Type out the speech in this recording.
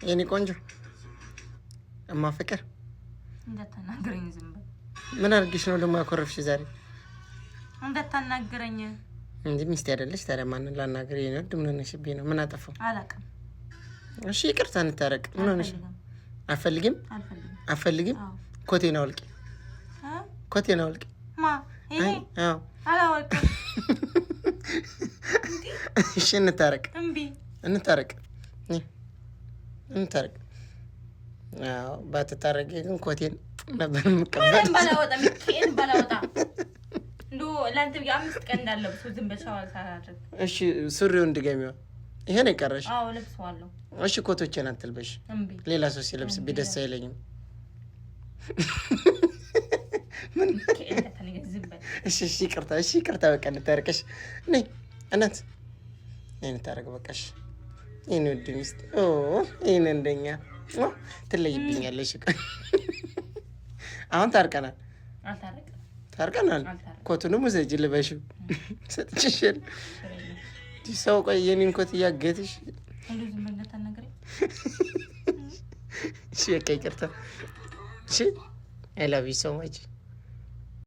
የኔ ቆንጆ እማ ፍቅር እንዳታናግረኝ ዝም በል። ምን አድርግሽ ነው ደግሞ ያኮረፍሽ ዛሬ? እንዳታናግረኝ እንዴ ሚስት አይደለሽ ታዲያ ማንን ላናግር? ይነድ ምን ሆነሽብኝ ነው? ምን አጠፋው? አላውቅም። እሺ ይቅርታ እንታረቅ። ምን ሆነሽ? አፈልግም አፈልግም። ኮቴን አውልቂ ኮቴን አውልቂ። ማ ይሄ አዎ አላወልቅም። እሺ እንታረቅ። እምቢ እንታረቅ እንታረቅ። አዎ ባትታረቂ ግን ኮቴን ነበር የምቀበል። ምን ባላወጣ እንዶ ላንተ ቢያምስት ቀን እንዳለብሱ ዝም በሻዋል ሳላደርግ። እሺ ሱሪውን ድገሚው። ይሄ ነው የቀረሽ? አዎ ለብሰዋለሁ። እሺ ኮቶቼን አትልበሽ። ሌላ ሰው ሲለብስ ቢደስ አይለኝም። ምን እሺ ይቅርታ። እሺ ይቅርታ። በቃ እንታረቅሽ። ነይ እናት ነይ እንታረቅ በቃሽ። ይሄን ውድ ሚስት ይሄን እንደኛ ትለይብኛለሽ። አሁን ታርቀናል። ታርቀናል። ኮቱንም ውሰጂ ልበሽው። ሰጥቼሻል። ሰው ቆይ የኔን ኮት እያገትሽ እሺ በቃ ይቅርታ። እሺ አይ ላቭ ዩ ሶ ማች